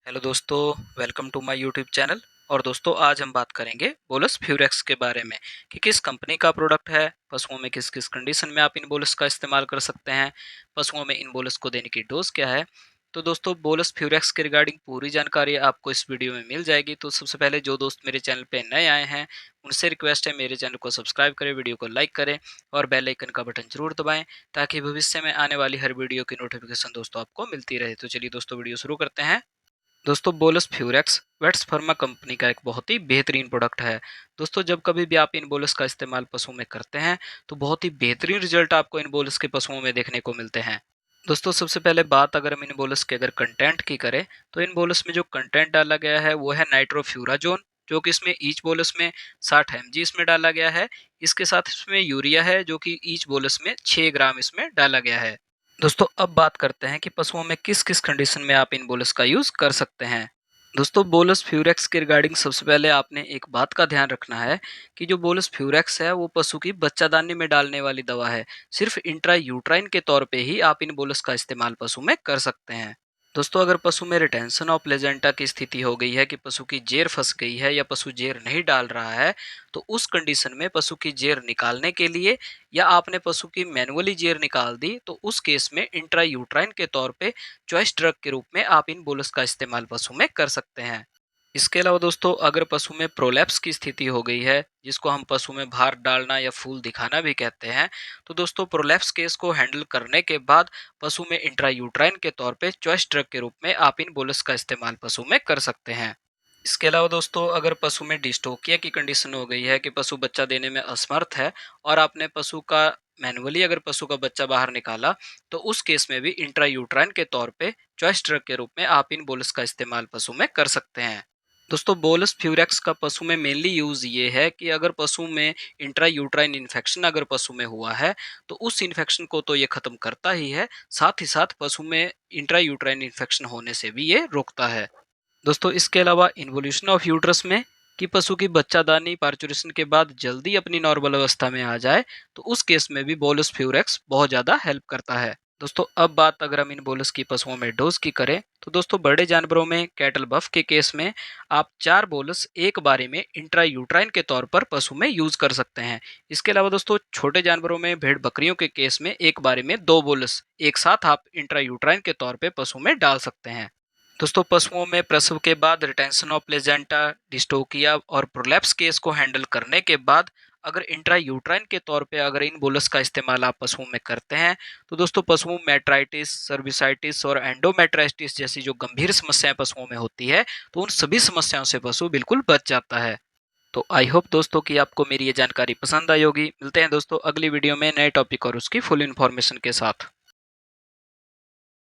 Hello दोस्तों, welcome to my YouTube channel. और दोस्तों, आज हम बात करेंगे बोलस फ्यूरेक्स के बारे में कि किस कंपनी का प्रोडक्ट है, पशुओं में किस किस कंडीशन में आप इन बोलस का इस्तेमाल कर सकते हैं, पशुओं में इन बोलस को देने की डोज क्या है। तो दोस्तों, बोलस फ्यूरेक्स के रिगार्डिंग पूरी जानकारी आपको इस वीडियो में मिल जाएगी। तो सबसे पहले जो दोस्त मेरे चैनल पे नए आए हैं उनसे रिक्वेस्ट है, मेरे चैनल को सब्सक्राइब करें, वीडियो को लाइक करें और बेल आइकन का बटन जरूर दबाएं ताकि भविष्य में आने वाली हर वीडियो की नोटिफिकेशन दोस्तों आपको मिलती रहे। तो चलिए दोस्तों, वीडियो शुरू करते हैं। दोस्तों, बोलस फ्यूरेक्स वेट्स फार्मा कंपनी का एक बहुत ही बेहतरीन प्रोडक्ट है। दोस्तों, जब कभी भी आप इन बोलस का इस्तेमाल पशुओं में करते हैं तो बहुत ही बेहतरीन रिजल्ट आपको इन बोलस के पशुओं में देखने को मिलते हैं। दोस्तों, सबसे पहले बात अगर हम इन बोलस के अगर कंटेंट की करें तो इन बोलस में जो कंटेंट डाला गया है वो है नाइट्रोफ्यूराजोन, जो कि इसमें ईच बोलस में 60 mg इसमें डाला गया है। इसके साथ इसमें यूरिया है जो कि ईच बोलस में 6 ग्राम इसमें डाला गया है। दोस्तों, अब बात करते हैं कि पशुओं में किस किस कंडीशन में आप इन बोलस का यूज कर सकते हैं। दोस्तों, बोलस फ्यूरेक्स के रिगार्डिंग सबसे पहले आपने एक बात का ध्यान रखना है कि जो बोलस फ्यूरेक्स है वो पशु की बच्चादानी में डालने वाली दवा है। सिर्फ इंट्रा यूट्राइन के तौर पे ही आप इन बोलस का इस्तेमाल पशु में कर सकते हैं। दोस्तों, अगर पशु में रिटेंशन ऑफ प्लेजेंटा की स्थिति हो गई है कि पशु की जेर फंस गई है या पशु जेर नहीं डाल रहा है, तो उस कंडीशन में पशु की जेर निकालने के लिए या आपने पशु की मैनुअली जेर निकाल दी तो उस केस में इंट्रा यूट्राइन के तौर पे चॉइस ड्रग के रूप में आप इन बोलस का इस्तेमाल पशु में कर सकते हैं। इसके अलावा दोस्तों, अगर पशु में प्रोलैप्स की स्थिति हो गई है, जिसको हम पशु में भार डालना या फूल दिखाना भी कहते हैं, तो दोस्तों प्रोलैप्स केस को हैंडल करने के बाद पशु में इंट्रायूट्राइन के तौर पे चॉइस ड्रग के रूप में आप इन बोलस का इस्तेमाल पशु में कर सकते हैं। इसके अलावा दोस्तों, अगर पशु में डिस्टोकिया की कंडीशन हो गई है कि पशु बच्चा देने में असमर्थ है और आपने पशु का मैनुअली अगर पशु का बच्चा बाहर निकाला, तो उस केस में भी इंट्रायूट्राइन के तौर पे चॉइस ड्रग के रूप में आप इन बोलस का इस्तेमाल पशु में कर सकते हैं। दोस्तों, बोलस फ्यूरेक्स का पशु में मेनली यूज ये है कि अगर पशु में इंट्रा यूट्राइन इन्फेक्शन अगर पशु में हुआ है तो उस इन्फेक्शन को तो ये खत्म करता ही है, साथ ही साथ पशु में इंट्रा यूट्राइन इन्फेक्शन होने से भी ये रोकता है। दोस्तों, इसके अलावा इन्वोल्यूशन ऑफ यूट्रस में कि पशु की बच्चादानी पार्चुरेशन के बाद जल्दी अपनी नॉर्मल अवस्था में आ जाए, तो उस केस में भी बोलस फ्यूरेक्स बहुत ज़्यादा हेल्प करता है। दोस्तों, अब बात अगर हम इन बोलस की पशुओं में डोज की करें तो दोस्तों, बड़े जानवरों में कैटल बफ के केस में आप 4 बोलस एक बारी में इंट्रा यूट्राइन के तौर पर पशु में यूज कर सकते हैं। इसके अलावा दोस्तों, छोटे जानवरों में भेड़ बकरियों के केस में एक बारी में 2 बोलस एक साथ आप इंट्रा यूट्राइन के तौर पर पशु में डाल सकते हैं। दोस्तों, पशुओं में प्रसव के बाद रिटेंशन ऑफ प्लेजेंटा, डिस्टोकिया और प्रोलैप्स केस को हैंडल करने के बाद अगर इंट्रा यूट्राइन के तौर पे अगर इन बोलस का इस्तेमाल आप पशुओं में करते हैं, तो दोस्तों पशुओं में मेट्राइटिस, सर्विसाइटिस और एंडोमेट्राइटिस जैसी जो गंभीर समस्याएं पशुओं में होती है, तो उन सभी समस्याओं से पशु बिल्कुल बच जाता है। तो आई होप दोस्तों कि आपको मेरी ये जानकारी पसंद आई होगी। मिलते हैं दोस्तों अगली वीडियो में नए टॉपिक और उसकी फुल इन्फॉर्मेशन के साथ।